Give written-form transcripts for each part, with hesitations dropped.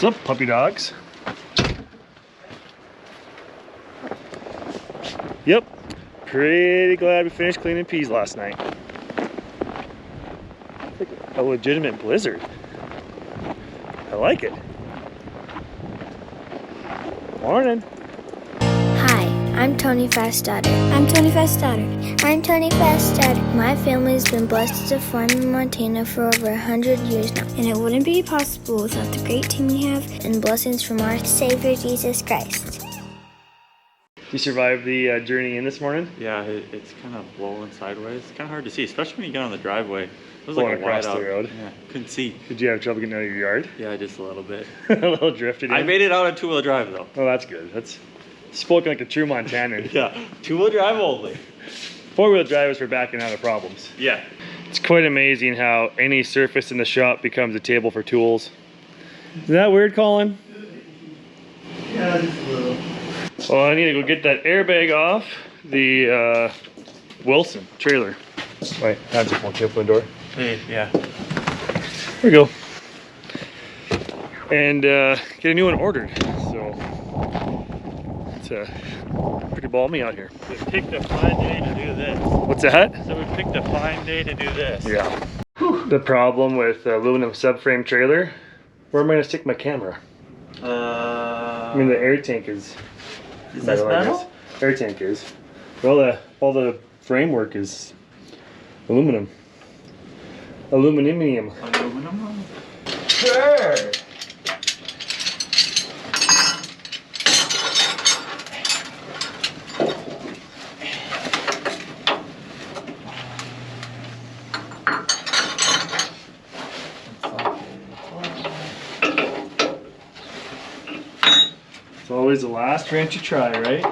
What's up, puppy dogs? Yep, pretty glad we finished cleaning peas last night. It's like a legitimate blizzard. I like it. Morning. Hi, I'm Tony Fast's daughter. I'm Tony Fast's daughter. I'm Tony Fast's daughter. My family's been blessed to farm in Montana for over 100 years now, and it wouldn't be possible without the great team we have and blessings from our Savior Jesus Christ. You survived the journey in this morning? Yeah, it's kind of blowing sideways. It's kind of hard to see, especially when you get on the driveway. It was Blowing like a across wide the road. Yeah, couldn't see. Did you have trouble getting out of your yard? Yeah, just a little bit. A little drifted in? I made it out on two-wheel drive though. Oh, that's good. That's spoken like a true Montanan. Yeah, two-wheel drive only. Four-wheel drive is for backing out of problems. Yeah. It's quite amazing how any surface in the shop becomes a table for tools. Is that weird, Colin? Yeah, just a little. Well, I need to go get that airbag off the Wilson trailer. Wait, that's just one open the door. Hey, yeah. There we go. And get a new one ordered. So it's pretty balmy out here. We picked a fine day to do this. What's that? So we picked a fine day to do this. Yeah. Whew. The problem with aluminum subframe trailer, where am I going to stick my camera? I mean, the air tank is this metal, I metal? guess. Air tank is. Well, all the framework is aluminum. Aluminum. Aluminum? Sure. It's always the last wrench you try, right?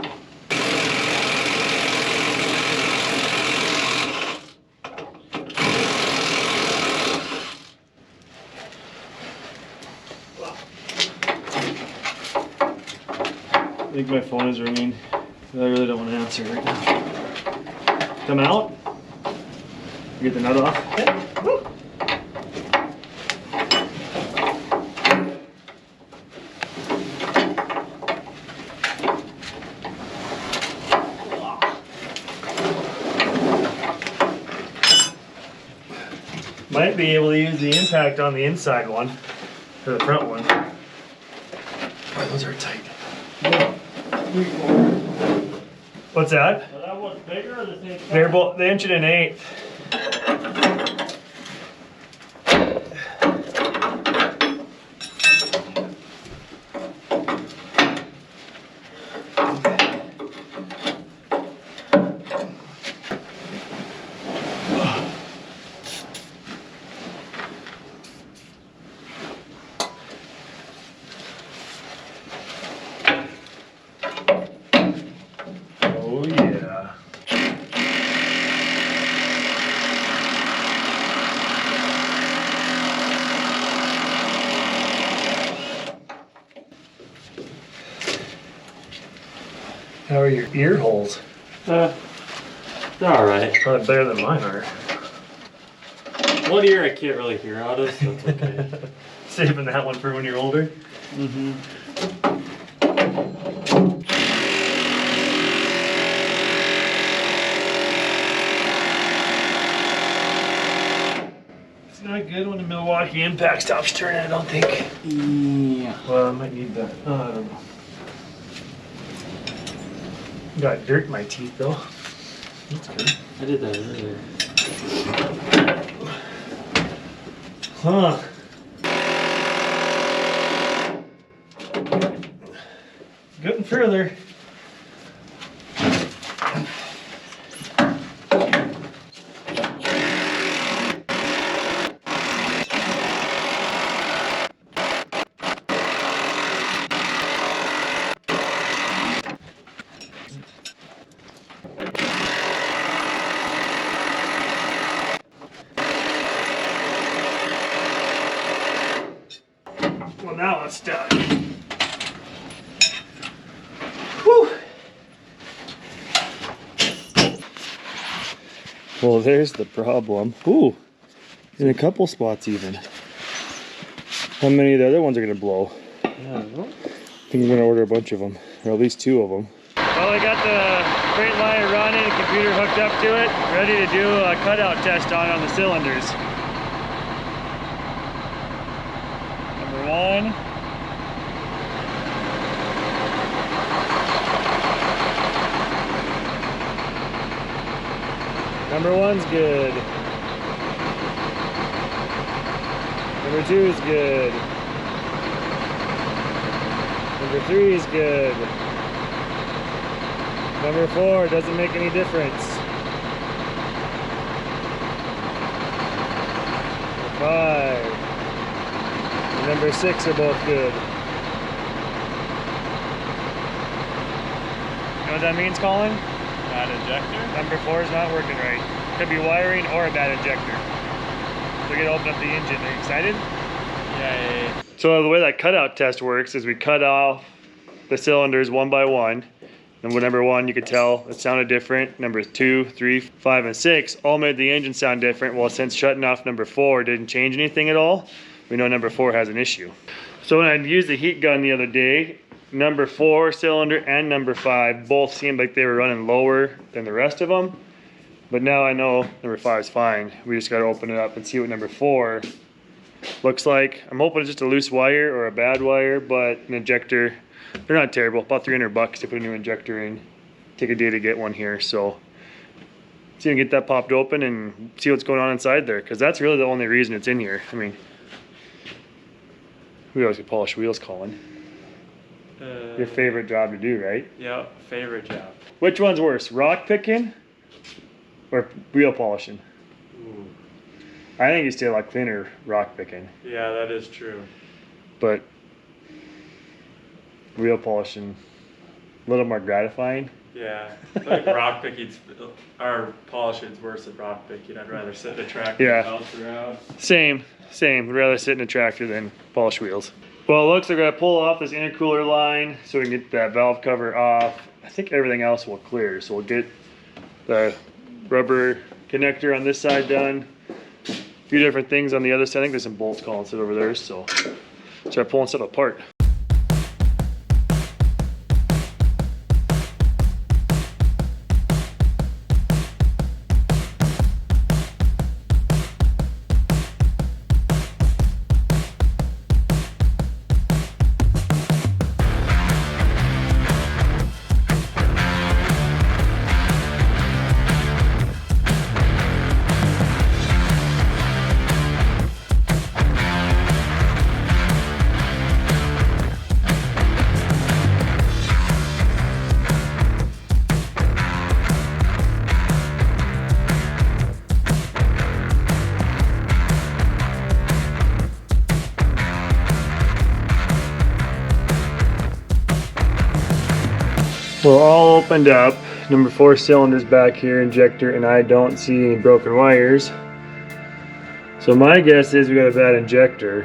I think my phone is ringing. I really don't want to answer right now. Come out. Get the nut off. Okay. Woo. Might be able to use the impact on the inside one for the front one. Boy, those are tight. What's that? Well, that one's bigger or the same size? They're both the inch and an eighth. Oh yeah. How are your ear holes? They're alright. Probably better than mine are. One ear I can't really hear out of, so it's okay. Saving that one for when you're older. Mm-hmm. It's not good when the Milwaukee impact stops turning, I don't think. Yeah. Well, I might need that. Oh, I don't know. Got dirt in my teeth though. That's good. I did that earlier. Huh. Getting further. Well, now it's done. Whew. Well, there's the problem. Ooh, in a couple spots even. How many of the other ones are gonna blow? I don't know. I think we're gonna order a bunch of them, or at least 2 of them. Well, we got the freight liner running, the computer hooked up to it, ready to do a cutout test on the cylinders. Number 1. Number 1's good. Number 2 is good. Number 3 is good. Number 4 doesn't make any difference. Number 5 and number 6 are both good. You know what that means, Colin? Bad injector? Number 4 is not working right. Could be wiring or a bad injector. We're gonna open up the engine. Are you excited? Yeah. So the way that cutout test works is we cut off the cylinders one by one. And with number 1, you could tell it sounded different. Number 2, 3, 5, and 6 all made the engine sound different. Well, since shutting off number 4 didn't change anything at all, we know number 4 has an issue. So when I used the heat gun the other day, number 4 cylinder and number 5 both seemed like they were running lower than the rest of them. But now I know number 5 is fine. We just got to open it up and see what number 4 looks like. I'm hoping it's just a loose wire or a bad wire, but an injector, they're not terrible. About $300 to put a new injector in. Take a day to get one here, so see if we can get that popped open and see what's going on inside there, because that's really the only reason it's in here. I mean, we always could polish wheels, Colin. Your favorite job to do, right? Yeah, favorite job. Which one's worse, rock picking or wheel polishing? Ooh. I think you still like cleaner rock picking, Yeah, that is true. but wheel polishing a little more gratifying. Yeah, like rock picking, our polishing's worse than rock picking. I'd rather sit in a tractor Yeah. and bounce around. Same. I'd rather sit in a tractor than polish wheels. Well, it looks like I gotta pull off this intercooler line so we can get that valve cover off. I think everything else will clear, so we'll get the rubber connector on this side done. A few different things on the other side. I think there's some bolts calling sit over there, so start pulling stuff apart. We're all opened up. Number 4 cylinders back here, injector, and I don't see any broken wires. So my guess is we got a bad injector,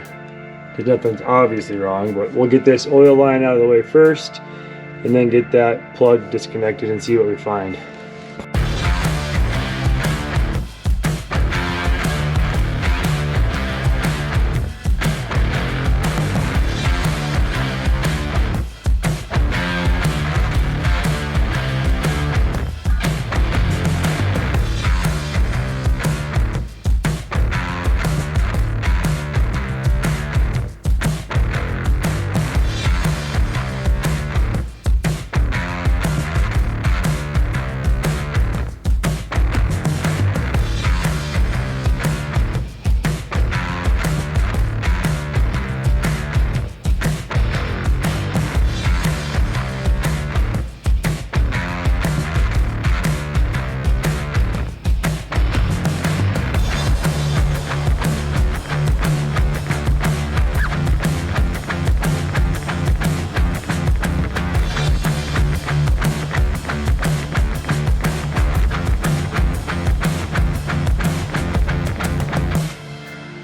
because nothing's obviously wrong, but we'll get this oil line out of the way first, and then get that plug disconnected and see what we find.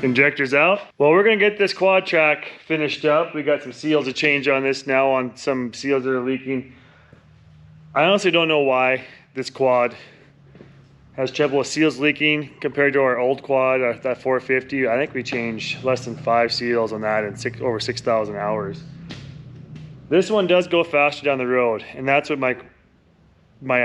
Injectors out. Well, we're gonna get this Quadtrac finished up. We got some seals to change on this now, on some seals that are leaking. I honestly don't know why this quad has trouble with seals leaking compared to our old quad, that 450. I think we changed less than 5 seals on that in over 6,000 hours. This one does go faster down the road, and that's what my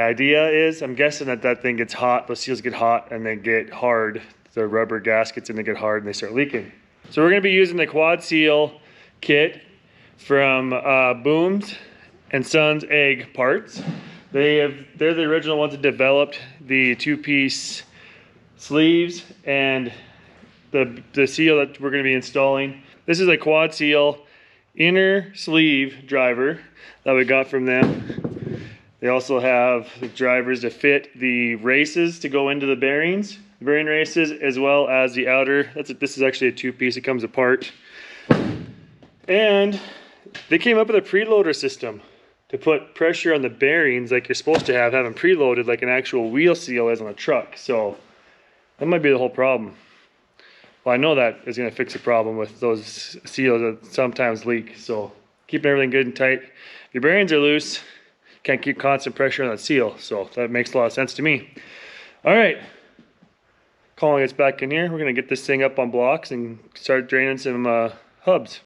idea is. I'm guessing that thing gets hot, those seals get hot and they get hard. The rubber gaskets and they get hard and they start leaking. So we're gonna be using the Quad Seal kit from Booms and Sons Egg Parts. They're the original ones that developed the two-piece sleeves and the seal that we're gonna be installing. This is a Quad Seal inner sleeve driver that we got from them. They also have the drivers to fit the races to go into the bearings, bearing races, as well as the outer. This is actually a two-piece, it comes apart. And they came up with a preloader system to put pressure on the bearings like you're supposed to have them preloaded like an actual wheel seal is on a truck. So that might be the whole problem. Well, I know that is going to fix the problem with those seals that sometimes leak. So keeping everything good and tight. If your bearings are loose, can't keep constant pressure on that seal. So that makes a lot of sense to me. All right, Colin gets back in here. We're going to get this thing up on blocks and start draining some hubs.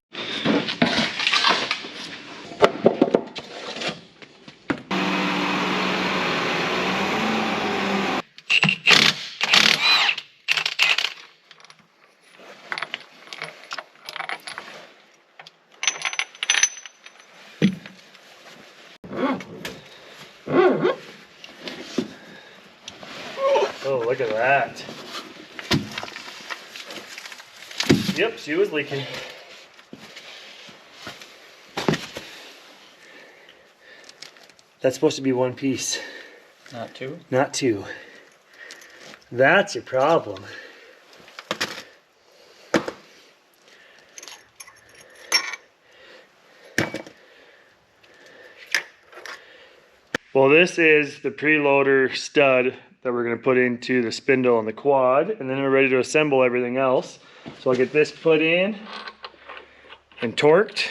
Oh, look at that. Yep, she was leaking. That's supposed to be one piece. Not two? Not two. That's your problem. Well, this is the preloader stud that we're going to put into the spindle on the quad, and then we're ready to assemble everything else. So I'll get this put in and torqued.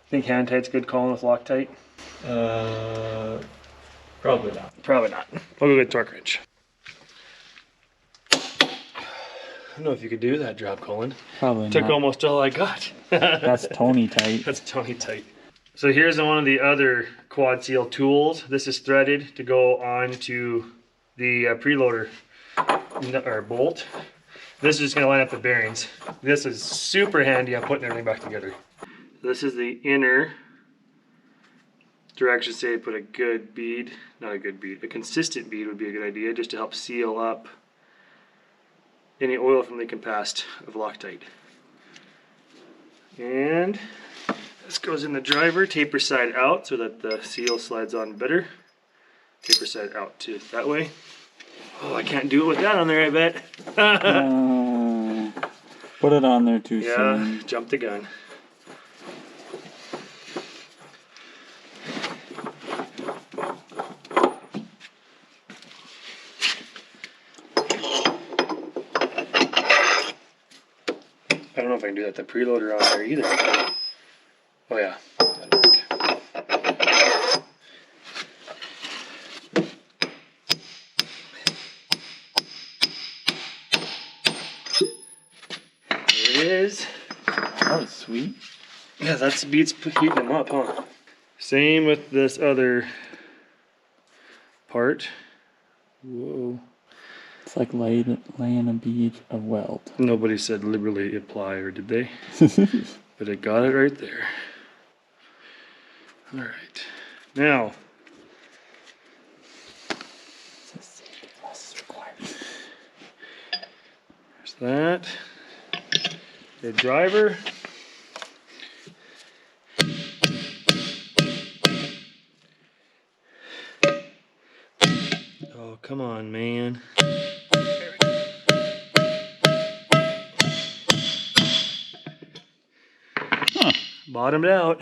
Think hand tight's good, Colin, with Loctite? Probably not. Probably not. We'll go get torque wrench. I don't know if you could do that job, Colin. Probably Took not. almost all I got. That's Tony tight. That's Tony tight. So here's one of the other Quad Seal tools. This is threaded to go onto the preloader or bolt. This is just going to line up the bearings. This is super handy on putting everything back together. This is the inner directions. Say put a good bead, not a good bead, a consistent bead would be a good idea, just to help seal up any oil from leaking past of Loctite. And this goes in the driver, taper side out so that the seal slides on better. Taper side out too, that way. Oh, I can't do it with that on there, I bet. Put it on there too Yeah, soon. jump the gun. I don't know if I can do that with the preloader on there either. Oh yeah, that'll work. There it is. That was sweet. Yeah, that's beats heating them up, huh? Same with this other part. Whoa. It's like laying a bead of weld. Nobody said liberally apply, or did they? But it got it right there. All right. Now, there's that. The driver. Oh, come on, man. Huh. Bottomed out.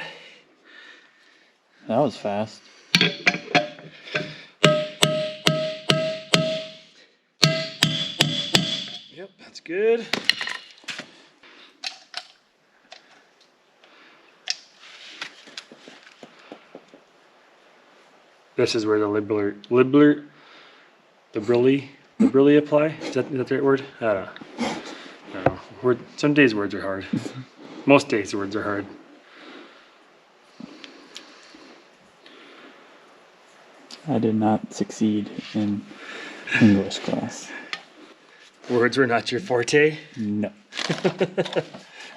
That was fast. Yep, that's good. This is where the liberally apply. Is that the right word? I don't know. Some days words are hard. Most days the words are hard. I did not succeed in English class. Words were not your forte? No.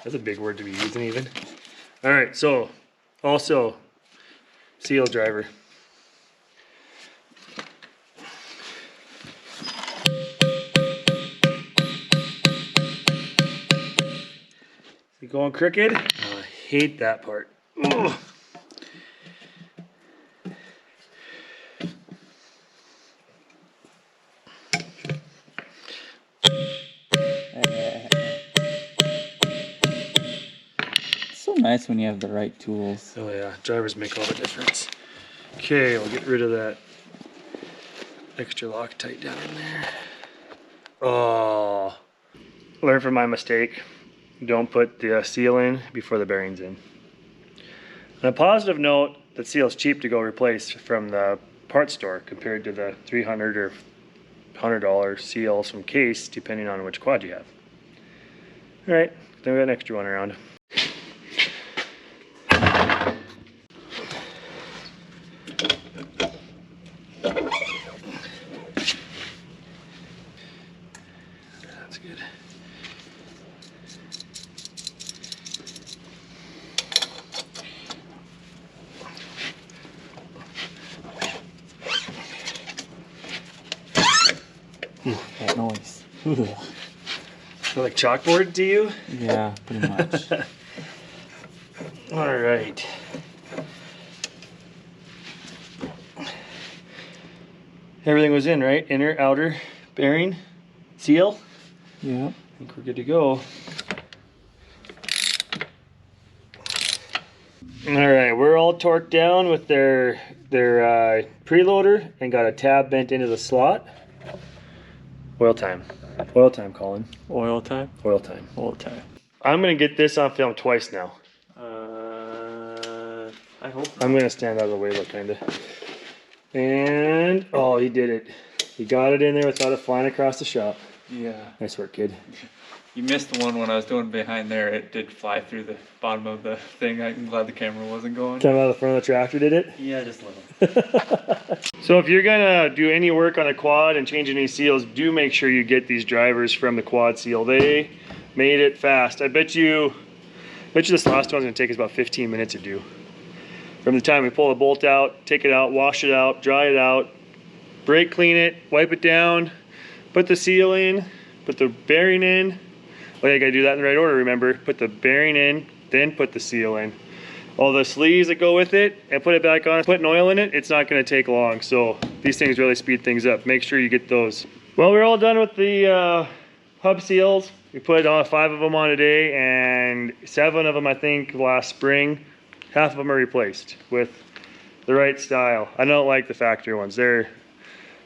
That's a big word to be using even. All right, so also seal driver. Is it going crooked? Oh, I hate that part. Ugh. It's so nice when you have the right tools. Oh yeah, drivers make all the difference. Okay, we'll get rid of that extra Loctite down in there. Oh, learn from my mistake. Don't put the seal in before the bearing's in. On a positive note, that seal's cheap to go replace from the parts store compared to the $300 or $100 seals from Case, depending on which quad you have. All right, then we got an extra one around. That's good. That noise. Ugh. Like chalkboard to you? Yeah, pretty much. All right. Everything was in, right? Inner, outer, bearing, seal. Yeah. I think we're good to go. All right, we're all torqued down with their preloader and got a tab bent into the slot. Oil time. Oil time, Colin. Oil time? Oil time. Oil time. I'm gonna get this on film twice now. I hope. I'm gonna stand out of the way, look, kinda. And, oh, he did it. He got it in there without it flying across the shop. Yeah. Nice work, kid. You missed the one when I was doing behind there. It did fly through the bottom of the thing. I'm glad the camera wasn't going. Come out of the front of the tractor, did it? Yeah, just a little. So if you're gonna do any work on a quad and change any seals, do make sure you get these drivers from the Quad Seal. They made it fast. I bet you this last one's gonna take us about 15 minutes to do. From the time we pull the bolt out, take it out, wash it out, dry it out, brake clean it, wipe it down, put the seal in, put the bearing in. Well, you gotta do that in the right order, remember. Put the bearing in, then put the seal in. All the sleeves that go with it, and put it back on. Putting oil in it, it's not gonna take long. So these things really speed things up. Make sure you get those. Well, we're all done with the hub seals. We put 5 of them on today, and 7 of them, I think, last spring. Half of them are replaced with the right style. I don't like the factory ones. They're,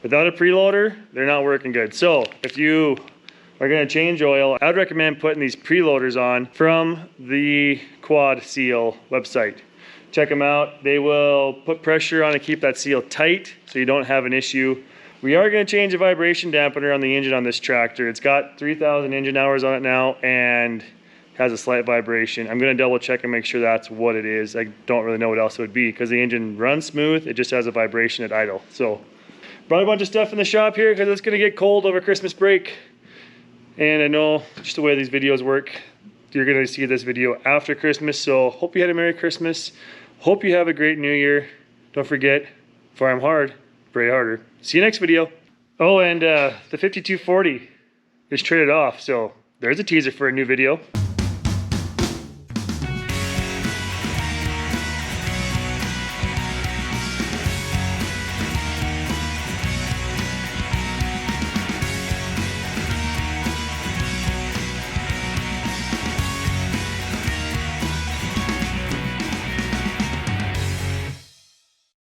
without a preloader, they're not working good. So if you are gonna change oil, I'd recommend putting these preloaders on from the Quad Seal website. Check them out. They will put pressure on to keep that seal tight so you don't have an issue. We are gonna change the vibration dampener on the engine on this tractor. It's got 3,000 engine hours on it now and has a slight vibration. I'm gonna double check and make sure that's what it is. I don't really know what else it would be because the engine runs smooth. It just has a vibration at idle. So brought a bunch of stuff in the shop here because it's gonna get cold over Christmas break. And I know just the way these videos work, you're gonna see this video after Christmas. So hope you had a Merry Christmas. Hope you have a great New Year. Don't forget, farm hard, pray harder. See you next video. Oh, and the 5240 is traded off. So there's a teaser for a new video.